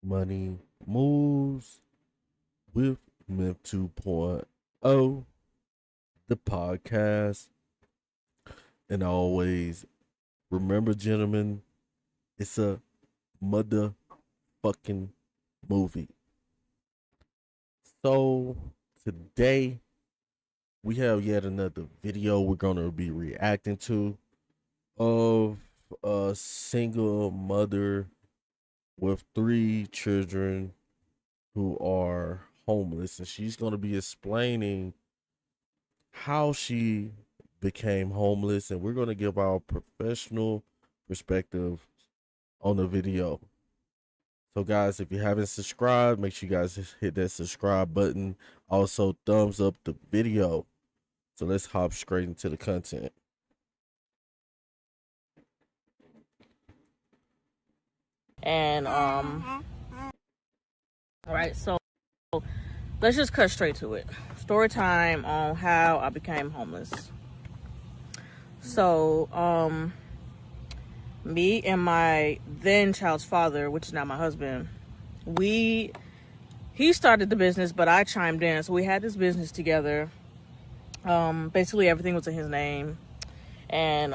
Money Moves with Myth 2.0, the podcast. And always remember, gentlemen, it's a motherfucking movie. So today we have yet another video we're gonna be reacting to of a single mother with three children who are homeless, and she's gonna be explaining how she became homeless, and we're gonna give our professional perspective on the video. So, guys, if you haven't subscribed, make sure you guys hit that subscribe button. Also, thumbs up the video. So, let's hop straight into the content. And all right, so let's just cut straight to it. Story time on how I became homeless. So, me and my then child's father, which is now my husband, he started the business, but I chimed in. So we had this business together. Basically everything was in his name. And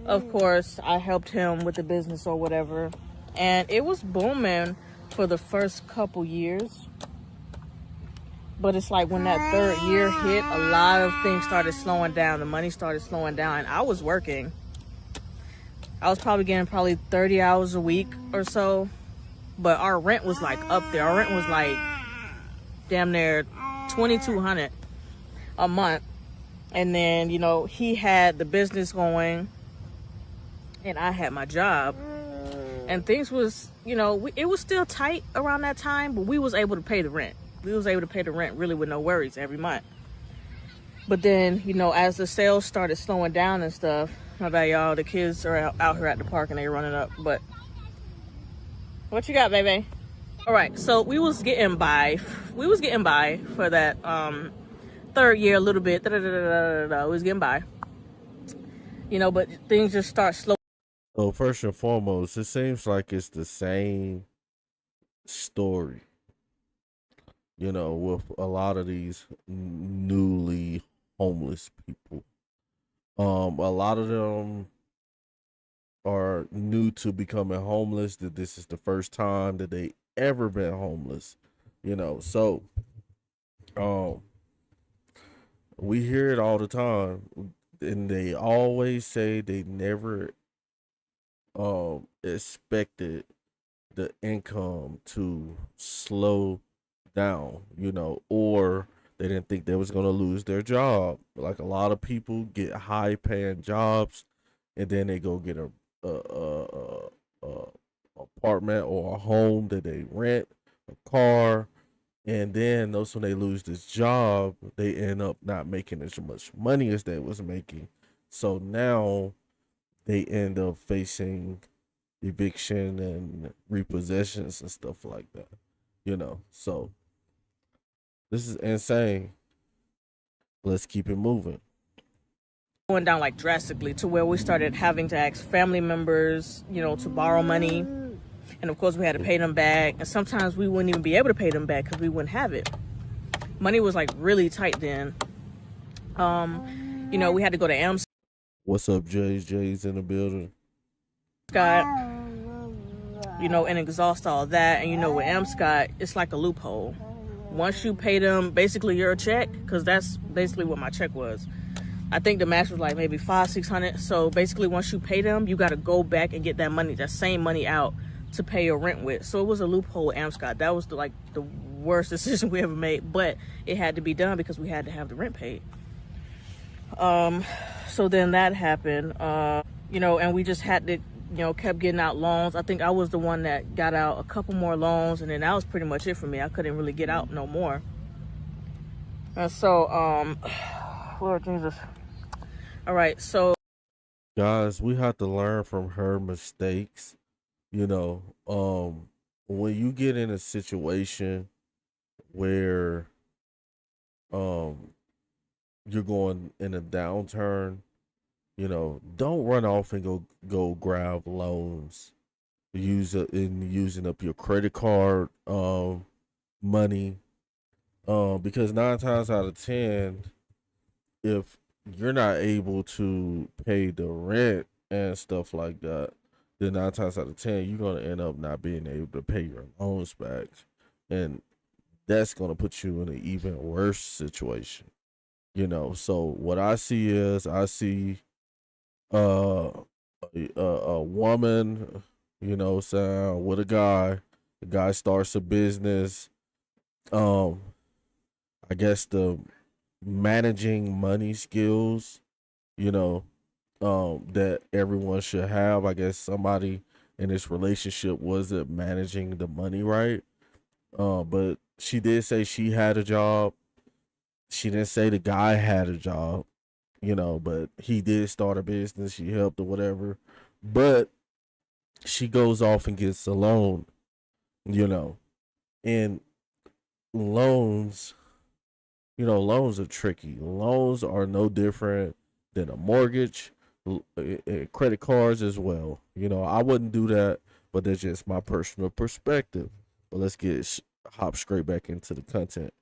of course I helped him with the business or whatever. And it was booming for the first couple years. But it's like when that third year hit, a lot of things started slowing down. The money started slowing down. And I was working. I was probably getting 30 hours a week or so. But our rent was like up there. Our rent was like damn near $2,200 a month. And then, you know, he had the business going and I had my job. And things was, you know, it was still tight around that time, but we was able to pay the rent. We was able to pay the rent really with no worries every month. But then, you know, as the sales started slowing down and stuff, my bad, y'all, the kids are out here at the park and they running up. But what you got, baby? All right, so we was getting by. We was getting by for that third year a little bit. We was getting by. You know, but things just start slow. So, first and foremost, it seems like it's the same story, you know, with a lot of these newly homeless people. A lot of them are new to becoming homeless, that this is the first time that they ever been homeless, you know. So um we hear it all the time, and they always say they never expected the income to slow down, you know, or they didn't think they was going to lose their job. Like a lot of people get high paying jobs and then they go get a apartment or a home that they rent, a car, and then those when they lose this job, they end up not making as much money as they was making. So now they end up facing eviction and repossessions and stuff like that. You know, so this is insane. Let's keep it moving. Going down like drastically to where we started having to ask family members, you know, to borrow money. And of course we had to pay them back. And sometimes we wouldn't even be able to pay them back because we wouldn't have it. Money was like really tight then. You know, we had to go to AMSCOT. What's up, Jay's? Jay's in the building. You know, and exhaust all that. And you know, with AMSCOT, it's like a loophole. Once you pay them basically your check, because that's basically what my check was. I think the max was like maybe $500-600. So basically, once you pay them, you got to go back and get that money, that same money out to pay your rent with. So it was a loophole with AMSCOT. That was the worst decision we ever made, but it had to be done because we had to have the rent paid. So then that happened, you know, and we just had to, you know, kept getting out loans. I think I was the one that got out a couple more loans, and then that was pretty much it for me. I couldn't really get out no more. And so, Lord Jesus. All right, so Guys, we have to learn from her mistakes. You know, when you get in a situation where you're going in a downturn, you know, don't run off and go grab loans. using up your credit card money, because 9 times out of 10, if you're not able to pay the rent and stuff like that, then 9 times out of 10 you're gonna end up not being able to pay your loans back, and that's gonna put you in an even worse situation. So what I see is I see uh a woman, saying with a guy. The guy starts a business. Um, I guess the managing money skills, you know, that everyone should have. I guess somebody in this relationship wasn't managing the money right. But she did say she had a job. She didn't say the guy had a job, but he did start a business. She helped or whatever. But she goes off and gets a loan, you know, and loans, loans are tricky. Loans are no different than a mortgage, credit cards as well. I wouldn't do that, but that's just my personal perspective. But let's hop straight back into the content.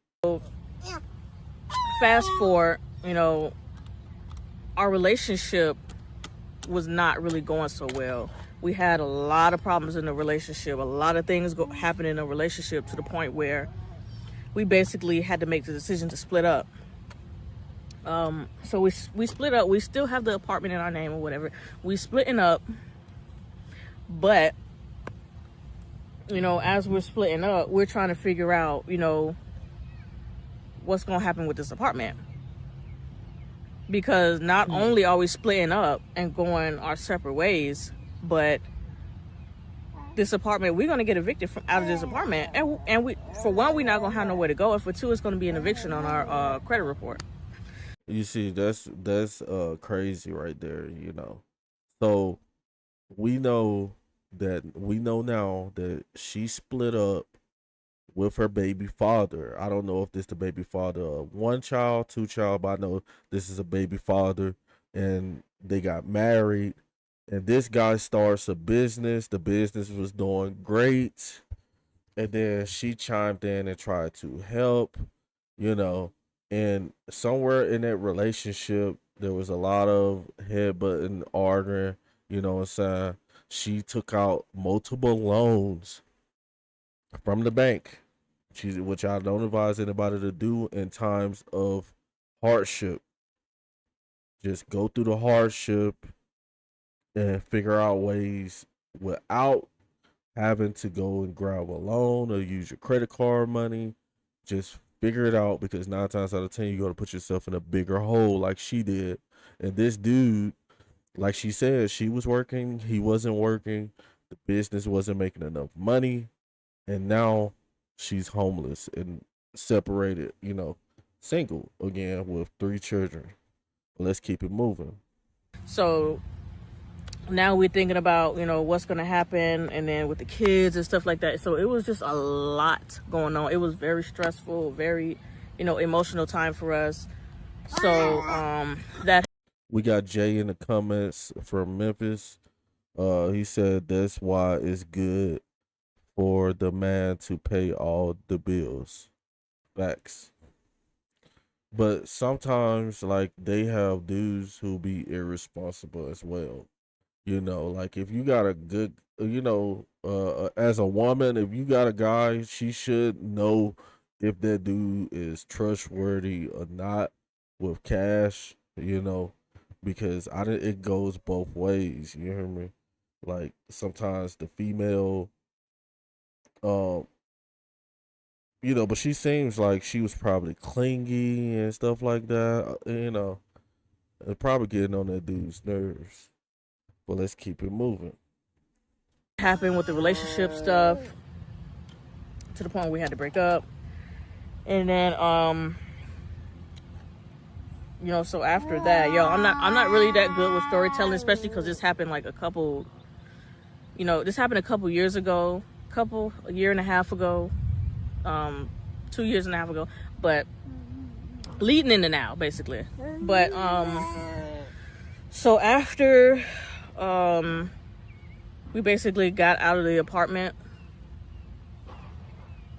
Fast forward, our relationship was not really going so well. We had a lot of problems in the relationship. A lot of things happen in a relationship to the point where we basically had to make the decision to split up. So we split up. We still have the apartment in our name or whatever. We splitting up, but as we're splitting up, we're trying to figure out, what's gonna happen with this apartment. Because not only are we splitting up and going our separate ways, but this apartment, we're gonna get evicted out of this apartment, and we, for one, we're not gonna have nowhere to go, and for two, it's gonna be an eviction on our credit report. You see, that's crazy right there. So we know now that she split up with her baby father. I don't know if this the baby father of one child, two child, but I know this is a baby father, and they got married. And this guy starts a business. The business was doing great, and then she chimed in and tried to help. And somewhere in that relationship, there was a lot of headbutting, arguing. You know what I'm saying? She took out multiple loans from the bank, which I don't advise anybody to do in times of hardship. Just go through the hardship and figure out ways without having to go and grab a loan or use your credit card money. Just figure it out, because 9 times out of 10 you're going to put yourself in a bigger hole like she did. And this dude, like she said, she was working, he wasn't working, the business wasn't making enough money, and now she's homeless and separated, single again with 3 children. Let's keep it moving. So now we're thinking about, what's going to happen, and then with the kids and stuff like that. So it was just a lot going on. It was very stressful, very, emotional time for us. So that. We got Jay in the comments from Memphis. He said that's why it's good for the man to pay all the bills. Facts. But sometimes, like, they have dudes who be irresponsible as well. Like, if you got a good, as a woman, if you got a guy, she should know if that dude is trustworthy or not with cash, because it goes both ways. You hear me? Like, sometimes the female, but she seems like she was probably clingy and stuff like that, and probably getting on that dude's nerves. But let's keep it moving. Happened with the relationship stuff to the point where we had to break up. And then so after that, I'm not really that good with storytelling, especially because this happened like this happened a couple years ago, a year and a half ago, 2 years and a half ago, but leading into now, basically. But so after We basically got out of the apartment.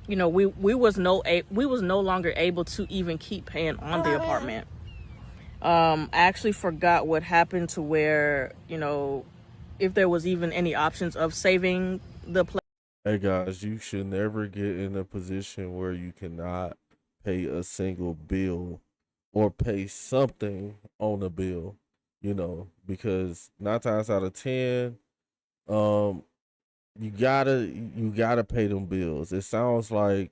You know, we was no longer able to even keep paying on the apartment. I actually forgot what happened to where, you know, if there was even any options of saving the place. Hey guys, you should never get in a position where you cannot pay a single bill or pay something on a bill, because 9 times out of 10, um, you gotta pay them bills. It sounds like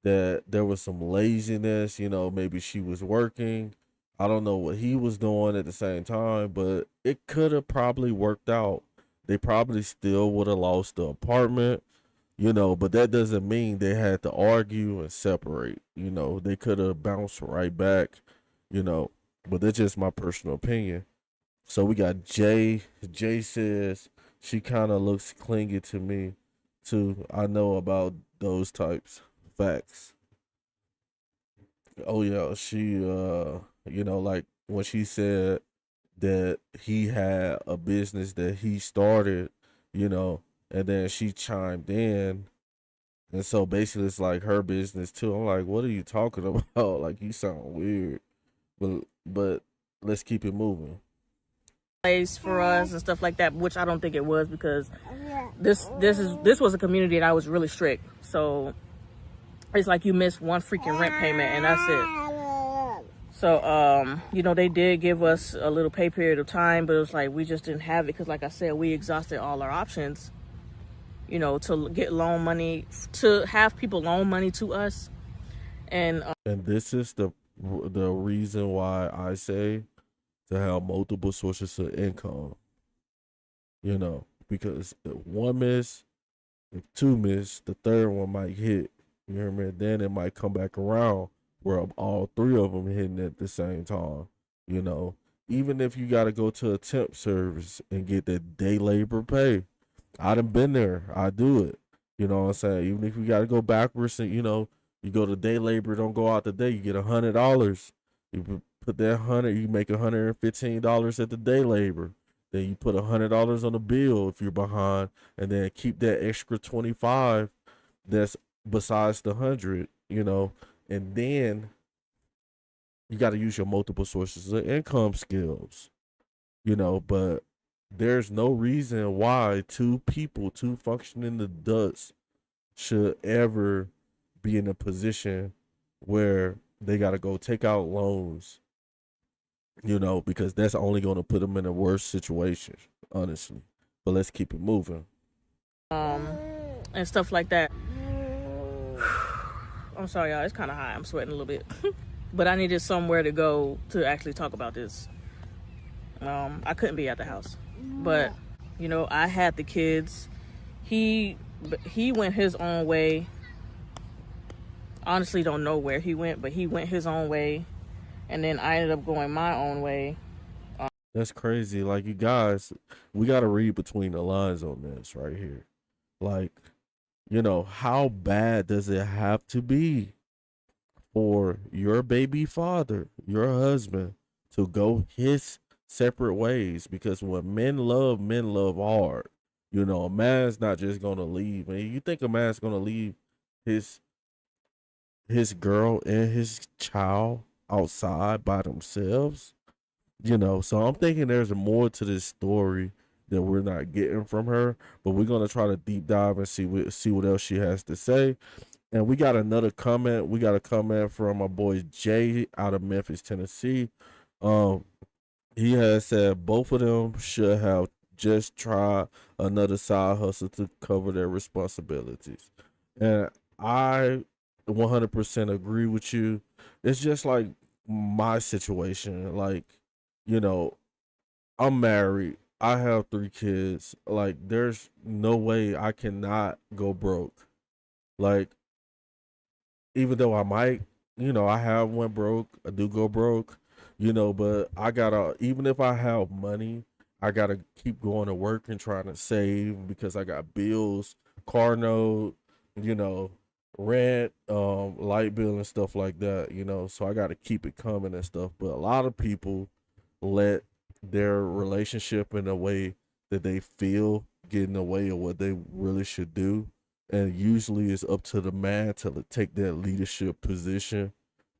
that there was some laziness, maybe she was working. I don't know what he was doing at the same time, but it could have probably worked out. They probably still would have lost the apartment, but that doesn't mean they had to argue and separate. They could have bounced right back, you know, but that's just my personal opinion. So we got Jay. Jay says she kind of looks clingy to me, too. I know about those types. Facts. Oh yeah, she like when she said that he had a business that he started, you know, and then she chimed in, and so basically it's like her business too. I'm like, what are you talking about? Like you sound weird. But let's keep it moving. Place for us and stuff like that, which I don't think it was, because this was a community that I was really strict. So it's like you miss one freaking rent payment and that's it. So they did give us a little pay period of time, but it was like we just didn't have it because, like I said, we exhausted all our options, to get loan money, to have people loan money to us. And this is the reason why I say to have multiple sources of income, because if one miss, if two miss, the third one might hit. You hear me? Then it might come back around where all three of them hitting at the same time. You know, even if you got to go to a temp service and get that day labor pay, I done been there. I do it. You know what I'm saying? Even if you got to go backwards and you go to day labor, don't go out the day. You get $100. You put that 100, you make $115 at the day labor. Then you put $100 on the bill if you're behind, and then keep that extra 25 that's besides the 100, and then you got to use your multiple sources of income skills, but there's no reason why two people, two functioning adults should ever be in a position where they got to go take out loans, because that's only going to put them in a worse situation, honestly. But let's keep it moving. And stuff like that. I'm sorry, y'all. It's kind of hot. I'm sweating a little bit. But I needed somewhere to go to actually talk about this. I couldn't be at the house. But, I had the kids. He went his own way. Honestly, don't know where he went, but he went his own way. And then I ended up going my own way. That's crazy. Like, you guys, we got to read between the lines on this right here. Like, how bad does it have to be for your baby father, your husband, to go his separate ways? Because when men love hard. A man's not just going to leave. And you think a man's going to leave his girl and his child outside by themselves? So I'm thinking there's more to this story that we're not getting from her, but we're gonna try to deep dive and see what else she has to say. And we got another comment. We got a comment from my boy Jay out of Memphis, Tennessee. He has said both of them should have just tried another side hustle to cover their responsibilities, and I 100% agree with you. It's just like my situation. Like, I'm married. I have 3 kids. Like, there's no way I cannot go broke. Like, even though I might, I have went broke. I do go broke, but I gotta, even if I have money, I gotta keep going to work and trying to save because I got bills, car note, rent, light bill and stuff like that, so I gotta keep it coming and stuff. But a lot of people let their relationship in a way that they feel get in the way of what they really should do. And usually it's up to the man to take that leadership position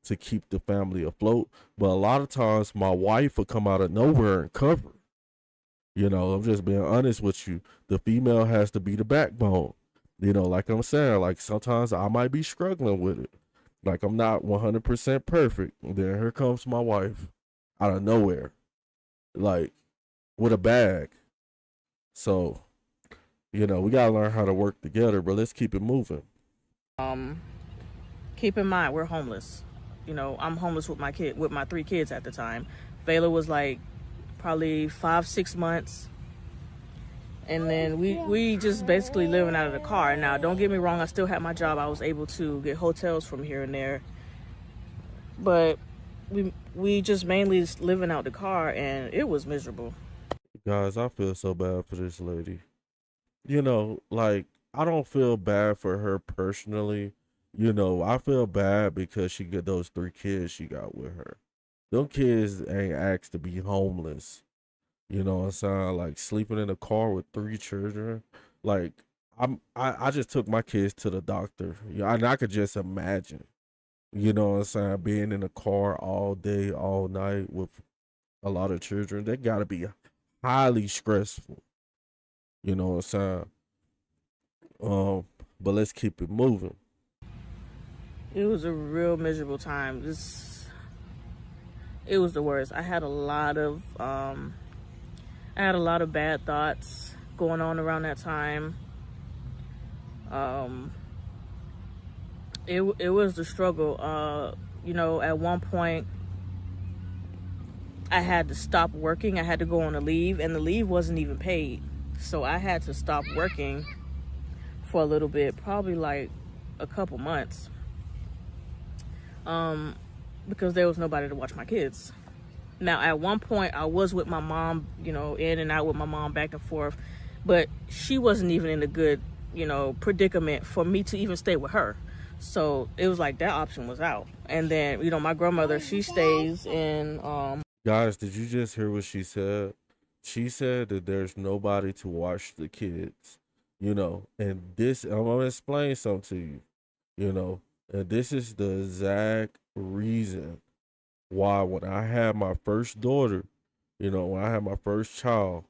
to keep the family afloat. But a lot of times my wife will come out of nowhere and cover. You know, I'm just being honest with you. The female has to be the backbone. You know, like I'm saying, like sometimes I might be struggling with it. Like I'm not 100% perfect. And then here comes my wife out of nowhere, like with a bag. So, you know, we gotta learn how to work together, but let's keep it moving. Keep in mind, we're homeless. You know, I'm homeless with with my 3 kids at the time. Vayla was like probably 5-6 months. And then we just basically living out of the car. Now, don't get me wrong, I still had my job. I was able to get hotels from here and there. But we just mainly living out the car, and it was miserable. Guys, I feel so bad for this lady. You know, like I don't feel bad for her personally. You know, I feel bad because she got those 3 kids she got with her. Them kids ain't asked to be homeless. You know what I'm saying? Like sleeping in a car with 3 children. Like I just took my kids to the doctor. Yeah, and I could just imagine. You know what I'm saying? Being in a car all day, all night with a lot of children. They gotta be highly stressful. You know what I'm saying? But let's keep it moving. It was a real miserable time. It was the worst. I had a lot of bad thoughts going on around that time. It was the struggle. You know, at one point I had to stop working. I had to go on a leave, and the leave wasn't even paid. So I had to stop working for a little bit, probably like a couple months. Because there was nobody to watch my kids. Now, at one point, I was with my mom, you know, in and out with my mom back and forth, but she wasn't even in a good, you know, predicament for me to even stay with her. So it was like that option was out. And then, you know, my grandmother, she stays in. Guys, did you just hear what she said? She said that there's nobody to watch the kids, you know, and this, I'm gonna explain something to you, you know, and this is the exact reason why when I had my first daughter, you know, when I had my first child,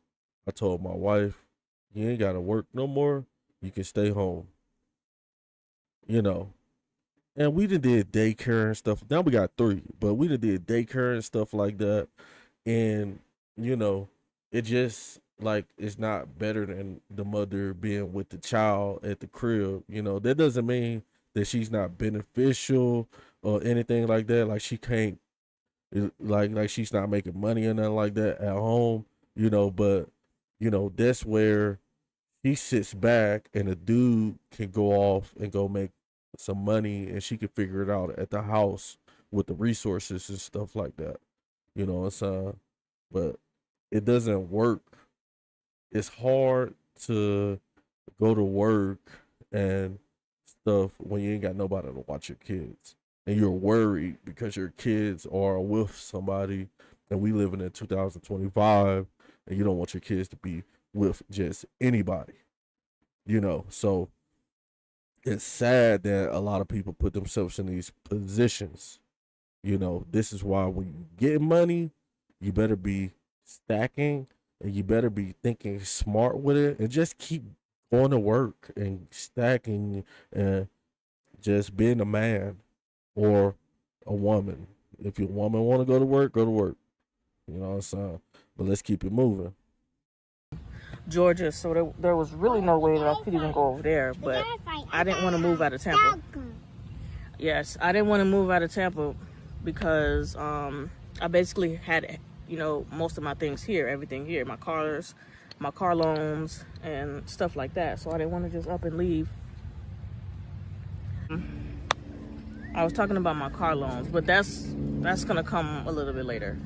I told my wife, you ain't gotta work no more. You can stay home. You know. And we done did daycare and stuff. Now we got 3, but we done did daycare and stuff like that. And, you know, it just like it's not better than the mother being with the child at the crib. You know, that doesn't mean that she's not beneficial or anything like that. Like she can't like she's not making money or nothing like that at home, you know, but you know, that's where he sits back and the dude can go off and go make some money and she can figure it out at the house with the resources and stuff like that. You know what I'm saying? But it doesn't work. It's hard to go to work and stuff when you ain't got nobody to watch your kids. And you're worried because your kids are with somebody and we living in 2025 and you don't want your kids to be with just anybody. You know, so it's sad that a lot of people put themselves in these positions. You know, this is why when you get money, you better be stacking and you better be thinking smart with it and just keep going to work and stacking and just being a man or a woman. If your woman want to go to work, go to work. You know what I'm saying? But let's keep it moving. Georgia, so there was really no way that I could even go over there, but I didn't want to move out of Tampa. Yes, I didn't want to move out of Tampa because I basically had, you know, most of my things here, everything here, my cars, my car loans and stuff like that. So I didn't want to just up and leave. I was talking about my car loans, but that's gonna come a little bit later.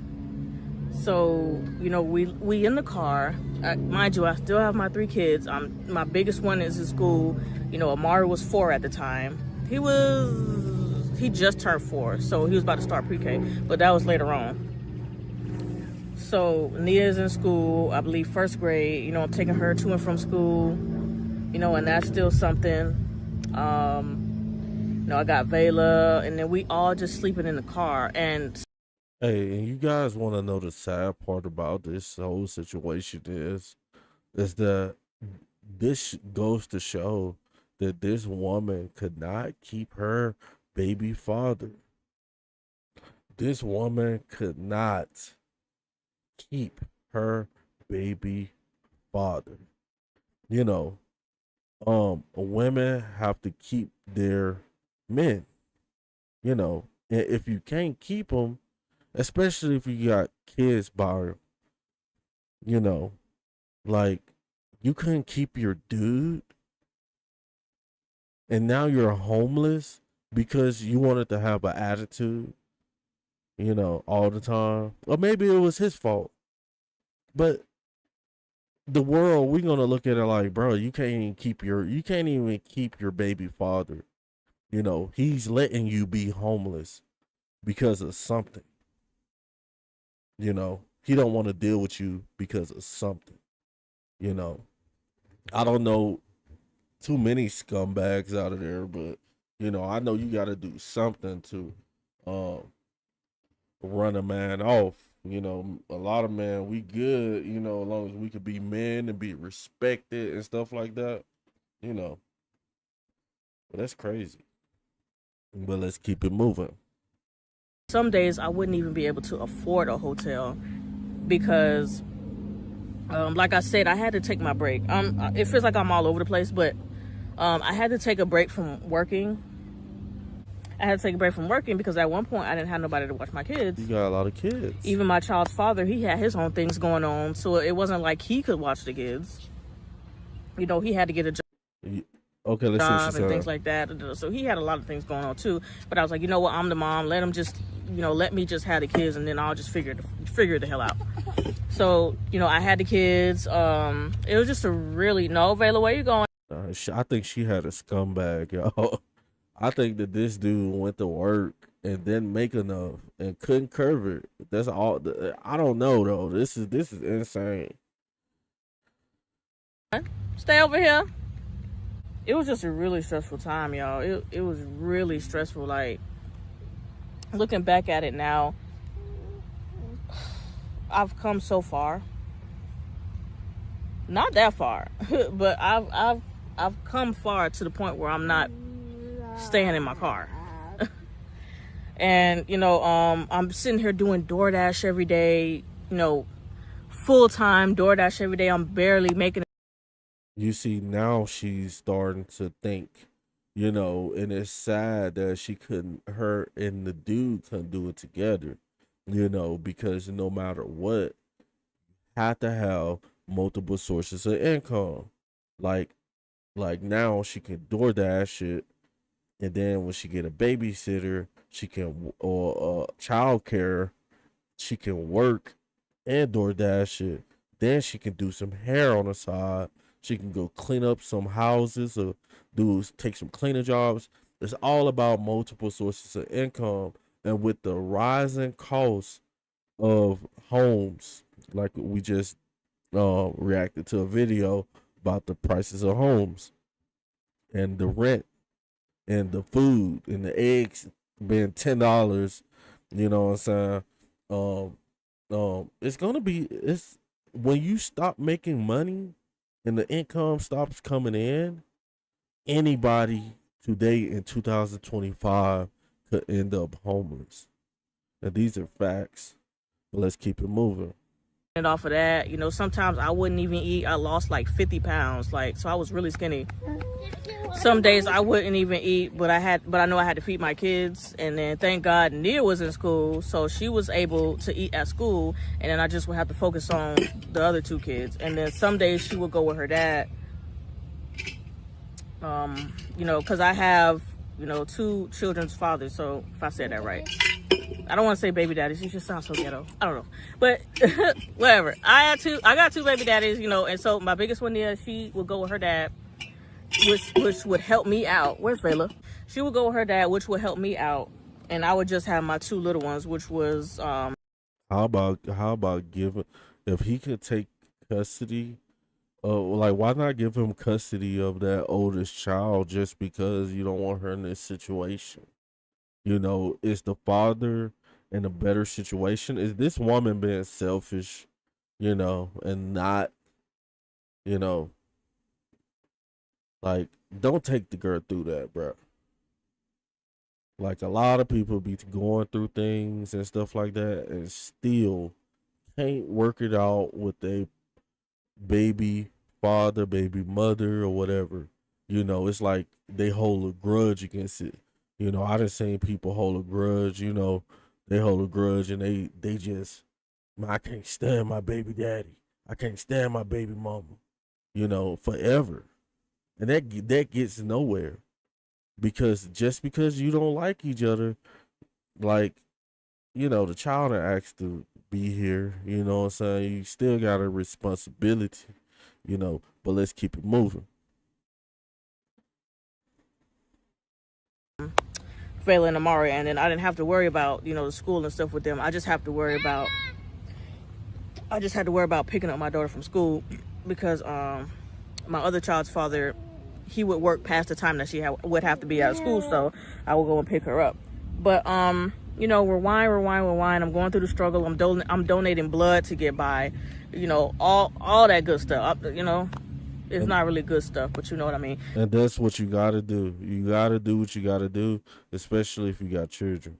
So, you know, we in the car. Mind you, I still have my 3 kids. My biggest one is in school. You know, Amari was 4 at the time. He just turned 4, so he was about to start pre-K, but that was later on. So Nia's in school, I believe first grade. You know, I'm taking her to and from school. You know, and that's still something. You know, I got Vayla, and then we all just sleeping in the car. And Hey, and you guys want to know the sad part about this whole situation is that this goes to show that this woman could not keep her baby father. This woman could not keep her baby father. You know, women have to keep their men. You know, and if you can't keep them, especially if you got kids by, you know, like you couldn't keep your dude, and now you're homeless because you wanted to have an attitude, you know, all the time. Or maybe it was his fault. But the world, we're gonna look at it like, bro, you can't even keep your baby father. You know, he's letting you be homeless because of something. You know, he don't want to deal with you because of something. You know, I don't know too many scumbags out of there, but you know, I know you got to do something to um run a man off. You know, a lot of men, we good, you know, as long as we could be men and be respected and stuff like that, you know. But that's crazy. But let's keep it moving. some days I wouldn't even be able to afford a hotel because, like I said, I had to take my break. It feels like I'm all over the place, but I had to take a break from working. I had to take a break from working because at one point I didn't have nobody to watch my kids. You got a lot of kids. Even my child's father, he had his own things going on, so it wasn't like he could watch the kids. You know, he had to get a job. Okay, let's see what she said. And things like that. So he had a lot of things going on too. But I was like, you know what? I'm the mom. Let him just, let me just have the kids, and then I'll just figure the hell out. So, I had the kids. It was just a really Vayla, where you going? I think she had a scumbag, y'all. I think that this dude went to work and didn't make enough and couldn't curve it. That's all. I don't know though. This is insane. Stay over here. It was just a really stressful time, y'all. It was really stressful. Like, looking back at it now, I've come so far. Not that far, but I've come far to the point where I'm not staying in my car. And I'm sitting here doing DoorDash every day, full-time DoorDash every day. I'm barely making it. You see, now she's starting to think, and it's sad that her and the dude couldn't do it together, because no matter what, had to have multiple sources of income. Like now she can DoorDash it, and then when she get a babysitter, she can, or childcare, she can work and DoorDash it. Then she can do some hair on the side. She can go clean up some houses or take some cleaning jobs. It's all about multiple sources of income. And with the rising cost of homes, like we just reacted to a video about the prices of homes and the rent and the food and the eggs being $10, you know what I'm saying? It's when you stop making money and the income stops coming in, anybody today in 2025 could end up homeless. And these are facts. But let's keep it moving. And off of that, sometimes I wouldn't even eat. I lost like 50 pounds. So I was really skinny. Some days I wouldn't even eat, but I know I had to feed my kids. And then thank God Nia was in school, so she was able to eat at school. And then I just would have to focus on the other two kids. And then some days she would go with her dad. Because I have, two children's fathers. So if I said that right. I don't want to say baby daddies. It just sounds so ghetto. I don't know. But whatever. I got two baby daddies, and so my biggest one there, she would go with her dad, which would help me out. Where's Vayla? She would go with her dad, which would help me out. And I would just have my two little ones, which was How about giving, if he could take custody, like why not give him custody of that oldest child just because you don't want her in this situation? Is the father in a better situation? Is this woman being selfish, and not, you know, like, don't take the girl through that, bro. Like, a lot of people be going through things and stuff like that and still can't work it out with their baby father, baby mother, or whatever. It's like they hold a grudge against it. I done seen people hold a grudge, they hold a grudge and they just, "Man, I can't stand my baby daddy. I can't stand my baby mama, forever." And that gets nowhere, because just because you don't like each other, like, the child asked to be here, you know what I'm saying? You still got a responsibility, but let's keep it moving. Vela and Amari, and then I didn't have to worry about the school and stuff with them. I just had to worry about picking up my daughter from school, because my other child's father, he would work past the time that she would have to be out of school, so I would go and pick her up. But rewind. I'm going through the struggle. I'm donating blood to get by, all that good stuff. It's not really good stuff, but you know what I mean. And that's what you gotta do. You gotta do what you gotta do, especially if you got children.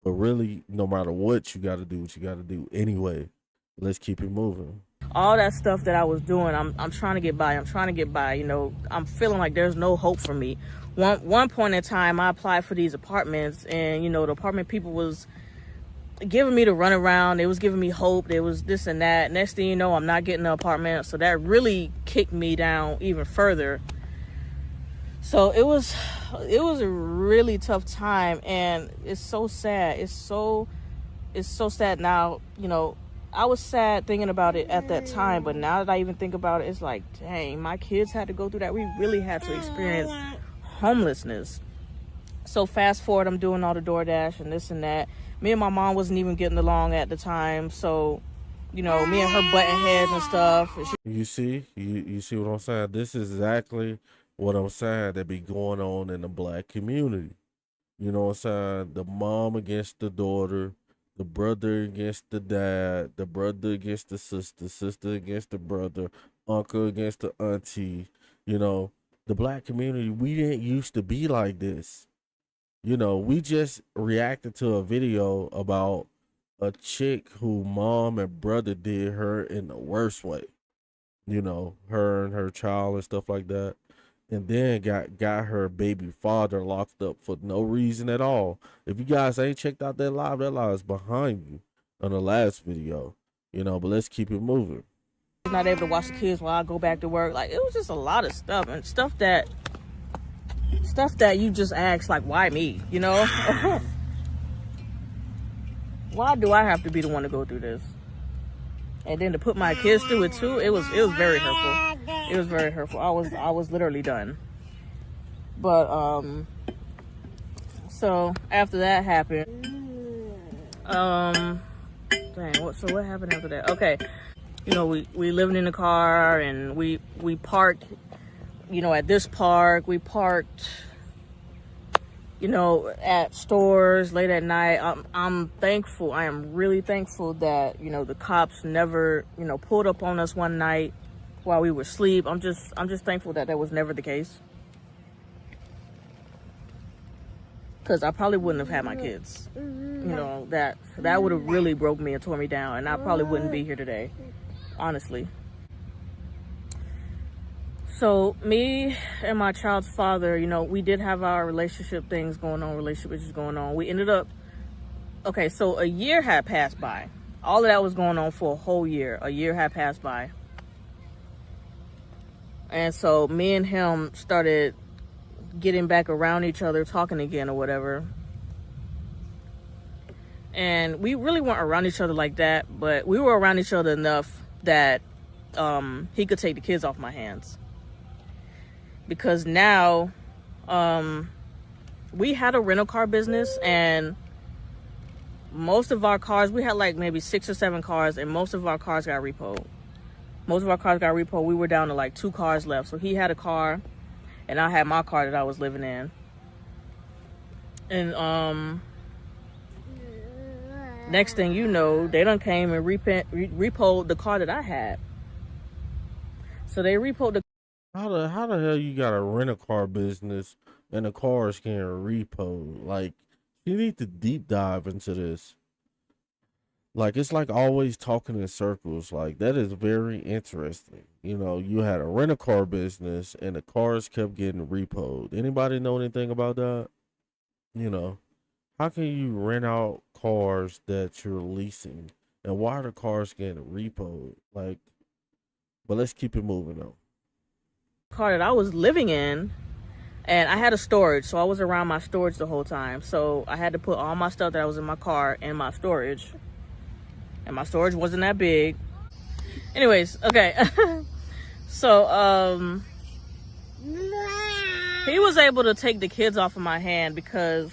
But really, no matter what, you gotta do what you gotta do anyway. Let's keep it moving. All that stuff that I was doing, I'm trying to get by. I'm feeling like there's no hope for me. One point in time, I applied for these apartments, and the apartment people was giving me the runaround. They was giving me hope. There was this and that. Next thing you know, I'm not getting an apartment. So that really kicked me down even further. So it was a really tough time, and it's so sad. It's so sad now. I was sad thinking about it at that time, but now that I even think about it, it's like, dang, my kids had to go through that. We really had to experience homelessness. So fast forward, I'm doing all the DoorDash and this and that. Me and my mom wasn't even getting along at the time, so me and her butting heads and stuff. You see what I'm saying? This is exactly what I'm saying that be going on in the black community. You know what I'm saying? The mom against the daughter, the brother against the dad, the brother against the sister against the brother, uncle against the auntie. The black community, we didn't used to be like this. We just reacted to a video about a chick who mom and brother did her in the worst way. Her and her child and stuff like that. And then got her baby father locked up for no reason at all. If you guys ain't checked out that live is behind you on the last video. But let's keep it moving. Not able to watch the kids while I go back to work. Like, it was just a lot of stuff, and stuff that you just ask, like, why me? Why do I have to be the one to go through this? And then to put my kids through it too, it was very hurtful. It was very hurtful. I was literally done. But so after that happened, what happened after that? Okay. We living in the car, and we parked, at this park. We parked, at stores late at night. I'm thankful. I am really thankful that, the cops never, pulled up on us one night while we were asleep. I'm just thankful that was never the case. Because I probably wouldn't have had my kids. That would have really broke me and tore me down, and I probably wouldn't be here today, honestly. So me and my child's father, we did have our relationship issues going on. We ended up, okay, so a year had passed by. All of that was going on for a whole year. A year had passed by. And so me and him started getting back around each other, talking again or whatever. And we really weren't around each other like that, but we were around each other enough that he could take the kids off my hands. Because now we had a rental car business, and most of our cars, we had like maybe 6 or 7 cars, and most of our cars got repoed. We were down to like 2 cars left. So he had a car, and I had my car that I was living in. And next thing you know, they done came and repoed the car that I had. So they repoed the. How the hell you got a rent a car business and the cars getting repoed? Like, you need to deep dive into this. Like, it's like always talking in circles. Like, that is very interesting. You know, you had a rent a car business and the cars kept getting repoed. Anybody know anything about that? You know, how can you rent out cars that you're leasing? And why are the cars getting repoed? Like, but let's keep it moving though. Car that I was living in, and I had a storage, so I was around my storage the whole time. So I had to put all my stuff that was in my car in my storage, and my storage wasn't that big. Anyways, okay. So he was able to take the kids off of my hand because,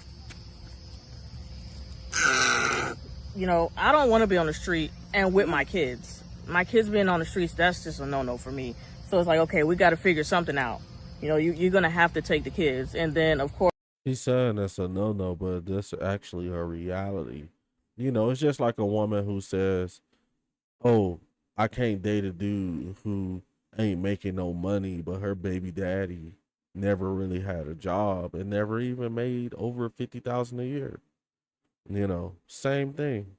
you know, I don't want to be on the street and with my kids. My kids being on the streets, that's just a no-no for me. So it's like, okay, we got to figure something out. You know, you're going to have to take the kids. And then, of course, He's saying that's a no-no, but that's actually her reality. You know, it's just like a woman who says, oh, I can't date a dude who ain't making no money, but her baby daddy never really had a job and never even made over 50,000 a year. You know, same thing.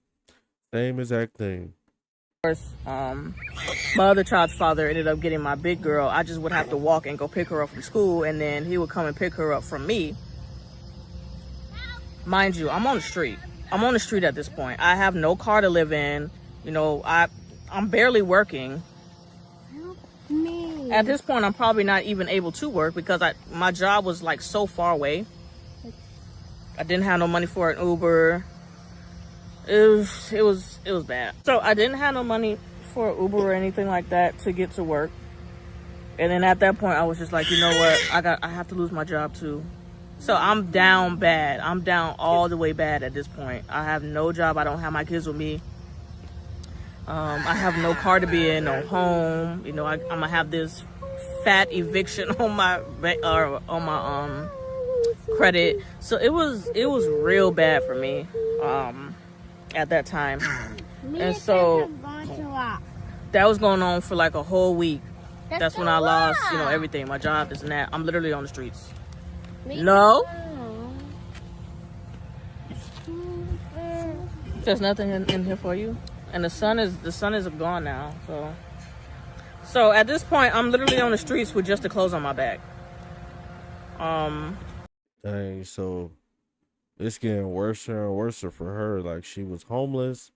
Same exact thing. my other child's father ended up getting my big girl. I just would have to walk and go pick her up from school, and then he would come and pick her up from me. Mind you, I'm on the street. I'm on the street at this point. I have no car to live in. You know, I'm barely working. Help me. At this point, I'm probably not even able to work because my job was like so far away. I didn't have no money for an Uber. It was bad. So I didn't have no money for an Uber or anything like that to get to work. And then at that point, I was just like, you know what? I have to lose my job too. So I'm down bad. I'm down all the way bad at this point. I have no job. I don't have my kids with me. I have no car to be in, no home. You know, I'm gonna have this fat eviction on my credit. So it was real bad for me at that time. And so that was going on for like a whole week. That's when I lost, you know, everything. My job, this and that. I'm literally on the streets. No. There's nothing in here for you. And the sun is gone now. So at this point, I'm literally on the streets with just the clothes on my back. Dang, so it's getting worse and worse for her. Like, she was homeless,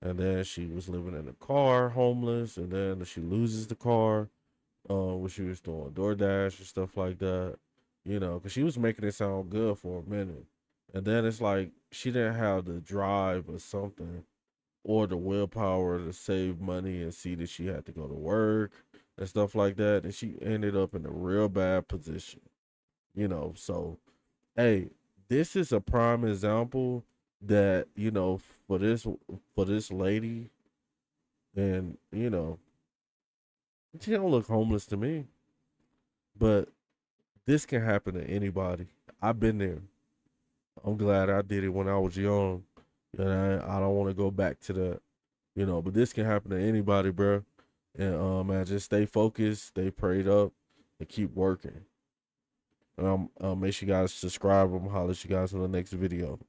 and then she was living in a car homeless, and then she loses the car when she was doing DoorDash and stuff like that. You know, because she was making it sound good for a minute. And then it's like she didn't have the drive or something or the willpower to save money and see that she had to go to work and stuff like that. And she ended up in a real bad position. You know, so, hey, this is a prime example that, you know, for this lady, and, you know, she don't look homeless to me. But this can happen to anybody. I've been there. I'm glad I did it when I was young. And I don't want to go back to that. You know, but this can happen to anybody, bro. And man, just stay focused, stay prayed up, and keep working. Make sure you guys subscribe. I'm gonna holler at you guys in the next video.